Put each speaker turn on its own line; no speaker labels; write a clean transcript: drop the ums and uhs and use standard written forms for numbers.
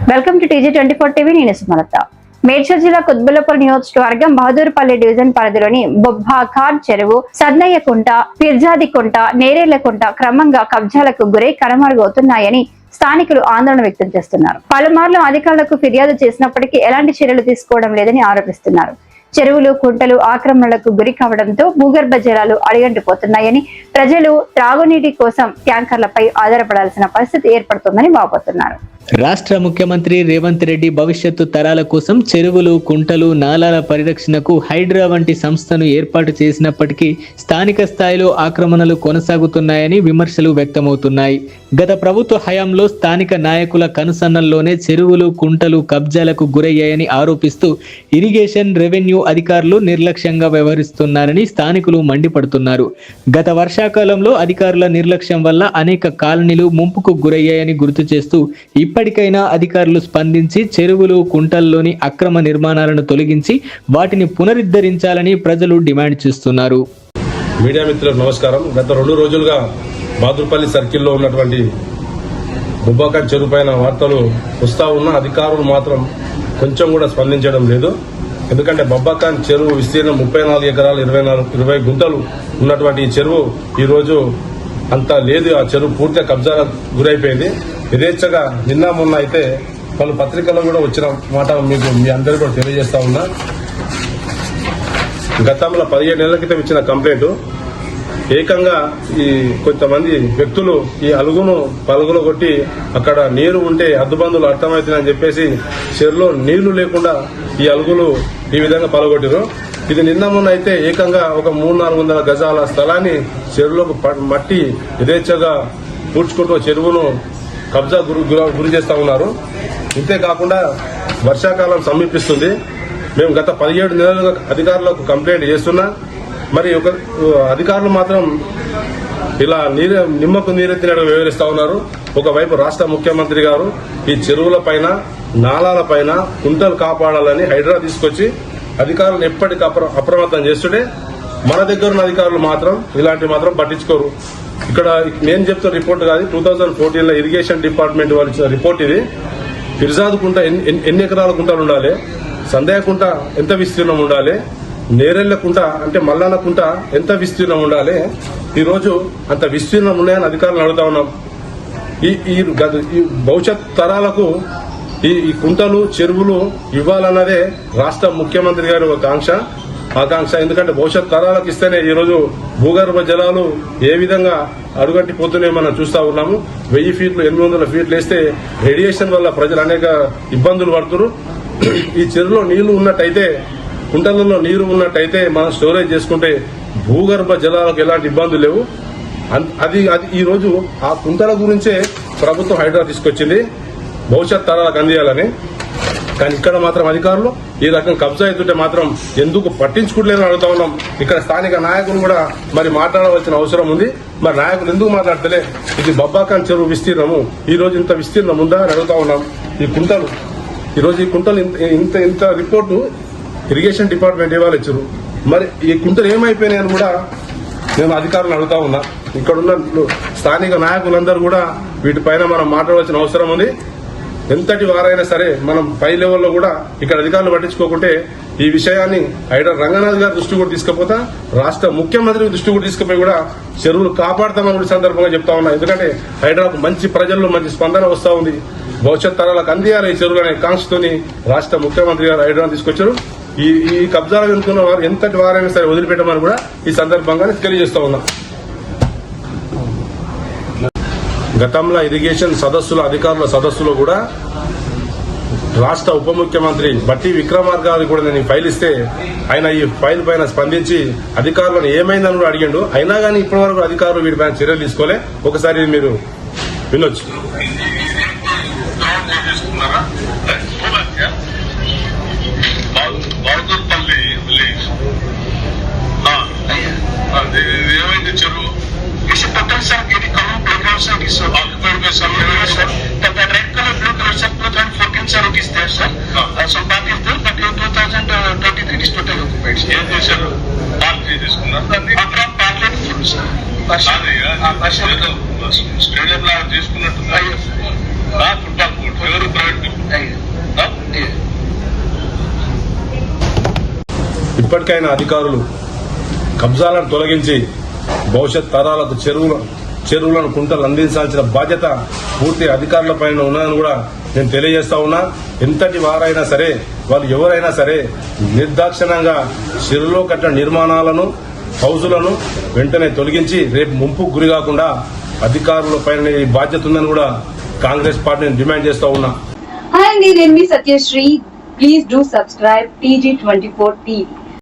Welcome to TG24 TV. నేను సుమలత. మేడ్చల్ జిల్లా కుత్బుల్లాపూర్ నియోజకవర్గం బహదూర్పల్లి డివిజన్ పరిధిలోని బొబ్బాఖాన్ చెరువు, సన్నయ్యకుంట, పిర్జాదికుంట, నేరేళ్లకుంట క్రమంగా కబ్జాలకు గురై కనుమరుగవుతున్నాయని స్థానికులు ఆందోళన వ్యక్తం చేస్తున్నారు. పలుమార్లు అధికారులకు ఫిర్యాదు చేసినప్పటికీ ఎలాంటి చర్యలు తీసుకోవడం లేదని ఆరోపిస్తున్నారు. చెరువులు, కుంటలు ఆక్రమణలకు గురి కావడంతో భూగర్భ జలాలు అడిగంటిపోతున్నాయని, ప్రజలు త్రాగునీటి కోసం ట్యాంకర్లపై ఆధారపడాల్సిన పరిస్థితి ఏర్పడుతుందని వాపోతున్నారు.
రాష్ట్ర ముఖ్యమంత్రి రేవంత్ రెడ్డి భవిష్యత్తు తరాల కోసం చెరువులు, కుంటలు, నాలాల పరిరక్షణకు హైడ్రా వంటి సంస్థను ఏర్పాటు చేసినప్పటికీ స్థానిక స్థాయిలో ఆక్రమణలు కొనసాగుతున్నాయని విమర్శలు వ్యక్తమవుతున్నాయి. గత ప్రభుత్వ హయాంలో స్థానిక నాయకుల కనుసన్నల్లోనే చెరువులు, కుంటలు కబ్జాలకు గురయ్యాయని ఆరోపిస్తూ ఇరిగేషన్, రెవెన్యూ అధికారులు నిర్లక్ష్యంగా వ్యవహరిస్తున్నారని స్థానికులు మండిపడుతున్నారు. గత వర్షాకాలంలో అధికారుల నిర్లక్ష్యం వల్ల అనేక కాలనీలు ముంపుకు గురయ్యాయని గుర్తు చేస్తూ ఇప్పటికైనా అధికారులు స్పందించి చెరువులు, కుంటల్లోని అక్రమ నిర్మాణాలను తొలగించి వాటిని పునరుద్ధరించాలని ప్రజలు డిమాండ్ చేస్తున్నారు.
మీడియా మిత్రులకు నమస్కారం. గత 2 రోజులుగా బహదూర్పల్లి సర్కిల్లో ఉన్నటువంటి బొబ్బాఖాన్ చెరువు పైన వార్తలు వస్తా ఉన్న అధికారులు మాత్రం కొంచెం కూడా స్పందించడం లేదు. ఎందుకంటే బొబ్బాఖాన్ చెరువు విస్తీర్ణం 34 ఎకరాలు 20 గుంటలు ఉన్నటువంటి ఈ చెరువు ఈ రోజు అంత లేదు. ఆ చెరువు పూర్తిగా కబ్జాలకు గురైపోయింది. యథేచ్ఛగా నిన్న మొన్న అయితే పలు పత్రికల్లో కూడా వచ్చిన మాట మీకు మీ అందరికీ కూడా తెలియజేస్తా ఉన్నా. గతంలో 17 నెలల క్రితం ఇచ్చిన కంప్లైంట్ ఏకంగా ఈ కొంతమంది వ్యక్తులు ఈ అలుగును పలుగులో కొట్టి అక్కడ నీరు ఉంటే అద్దుబందులు అర్థమవుతుందని చెప్పేసి చెరువులో నీళ్లు లేకుండా ఈ అలుగులు ఈ విధంగా పలగొట్టారు. ఇది నిన్న మొన్న అయితే ఏకంగా ఒక 300-400 గజాల స్థలాన్ని చెరువులోకి మట్టి యథేచ్ఛగా పూడ్చుకుంటూ చెరువును కబ్జా గురి చేస్తా ఉన్నారు. ఇంతేకాకుండా వర్షాకాలం సమీపిస్తుంది. మేము గత 17 నెలలుగా అధికారులకు కంప్లైంట్ చేస్తున్నా, మరి ఒక అధికారులు మాత్రం ఇలా నిమ్మకు నీరెత్తినట్టు వ్యవహరిస్తా ఉన్నారు. ఒకవైపు రాష్ట్ర ముఖ్యమంత్రి గారు ఈ చెరువుల పైన, నాలాల పైన కుంటలు కాపాడాలని హైడ్రా తీసుకొచ్చి అధికారులను ఎప్పటికీ అప్రమత్తం చేస్తుంటే మన దగ్గర ఉన్న అధికారులు మాత్రం ఇలాంటి మాత్రం పట్టించుకోరు. ఇక్కడ నేను చెప్తున్న రిపోర్ట్ కాదు, 2014లో ఇరిగేషన్ డిపార్ట్మెంట్ వాళ్ళు ఇచ్చిన రిపోర్ట్ ఇది. ఫిర్జాద్ కుంట ఎన్ని ఎకరాల కుంటలు ఉండాలి, సందేహ కుంట ఎంత విస్తీర్ణం ఉండాలి, నేరెళ్ల కుంట అంటే మల్లన్న కుంట ఎంత విస్తీర్ణం ఉండాలి, ఈరోజు అంత విస్తీర్ణం ఉన్నాయని అధికారులు అడుగుతా ఉన్నాం. ఈ భవిష్యత్ తరాలకు ఈ కుంటలు, చెరువులు ఇవ్వాలన్నదే రాష్ట్ర ముఖ్యమంత్రి గారి ఒక ఆకాంక్ష. ఎందుకంటే భవిష్యత్ తరాలకు ఇస్తేనే ఈరోజు భూగర్భ జలాలు ఏ విధంగా అడుగంటిపోతున్నాయో మనం చూస్తా ఉన్నాము. 1000 ఫీట్లు 800 ఫీట్లు వేస్తే రేడియేషన్ వల్ల ప్రజలు అనేక ఇబ్బందులు పడుతున్నారు. ఈ చెరువులో నీళ్లు ఉన్నట్టయితే, కుంటలలో నీరు ఉన్నట్టయితే మనం స్టోరేజ్ చేసుకుంటే భూగర్భ జలాలకు ఎలాంటి ఇబ్బందులు లేవు. అది ఈ రోజు ఆ కుంటల గురించే ప్రభుత్వం హైడ్రా తీసుకొచ్చింది భవిష్యత్ తరాలకు అందియాలని. కానీ ఇక్కడ మాత్రం అధికారులు ఈ రకం కబ్జా ఎత్తుంటే మాత్రం ఎందుకు పట్టించుకోవట్లేదని అడుగుతా ఉన్నాం. ఇక్కడ స్థానిక నాయకులు కూడా మరి మాట్లాడవలసిన అవసరం ఉంది. మరి నాయకులు ఎందుకు మాట్లాడతలే? ఇది బొబ్బాఖాన్ చెరువు విస్తీర్ణము ఈ రోజు ఇంత విస్తీర్ణం ఉందా అని అడుగుతా ఉన్నాం. ఈ కుంటలు ఈరోజు ఈ కుంటలు ఇంత రిపోర్టు ఇరిగేషన్ డిపార్ట్మెంట్ ఇవాళ ఇచ్చారు. మరి ఈ కుంటలు ఏమైపోయినాయని కూడా నేను అధికారులను అడుగుతా ఉన్నా. ఇక్కడున్న స్థానిక నాయకులందరూ కూడా వీటిపైన మనం మాట్లాడవలసిన అవసరం ఉంది. ఎంతటి వారైనా సరే మనం పై లెవెల్లో కూడా ఇక్కడ అధికారులు పట్టించుకోకుంటే ఈ విషయాన్ని హైడ్రా రంగనాథ్ గారి దృష్టి కూడా తీసుకుపోతా, రాష్ట్ర ముఖ్యమంత్రి దృష్టి కూడా తీసుకుపోయి కూడా చెరువులు కాపాడతామని సందర్భంగా చెప్తా ఉన్నా. ఎందుకంటే హైడ్రాకు మంచి ప్రజల్లో మంచి స్పందన వస్తా ఉంది. భవిష్యత్ తరాలకు అందియాలి ఈ చెరువులు అనే కాంక్షతోని రాష్ట్ర ముఖ్యమంత్రి గారు హైడ్రాను తీసుకొచ్చారు. ఈ కబ్జాలు వెనుకున్న వారు ఎంతటి వారైనా సరే వదిలిపెట్టమని కూడా ఈ సందర్భంగా తెలియజేస్తా ఉన్నా. గతంలో ఇరిగేషన్ అధికారుల సదస్సులో కూడా రాష్ట్ర ఉప ముఖ్యమంత్రి బట్టి విక్రమార్క గారికి కూడా నేను ఈ ఫైల్ ఇస్తే ఆయన ఈ ఫైల్ పైన స్పందించి అధికారులను ఏమైందని కూడా అడిగాడు. అయినా కానీ ఇప్పటి వరకు అధికారులు వీటిపైన చర్యలు తీసుకోలే. ఒకసారి మీరు వినొచ్చు.
ఏమైంది చెరువు टोटल सर यदि colour playground sir is occupied by some sir that red color blue color sir 2014 sir it is there sir so back is there but 2023 is total occupied sir yes sir party తీసుకున్నారు అక్కడ packet full sir stadium లా తీసుకున్నట్టు football court ఎవరు private
ఇప్పటికైనా అధికారులు కబ్జాలను తొలగించి భవిష్యత్ తరాలకు చెరువులను కుంటలు అందించాల్సిన బాధ్యత పూర్తి అధికారులపైన ఉన్నదని కూడా నేను తెలియజేస్తా ఉన్నా. ఎంతటి వారైనా సరే, వాళ్ళు ఎవరైనా సరే నిర్దాక్షిణ్యంగా చెరువులో కట్టిన నిర్మాణాలను, హౌజులను వెంటనే తొలగించి రేపు ముంపుకు గురి కాకుండా అధికారులపైన ఈ బాధ్యత ఉందని కూడా కాంగ్రెస్ పార్టీని డిమాండ్ చేస్తా ఉన్నా.
Hi, నేను మీ Satyasri. Please do subscribe TG24 TV.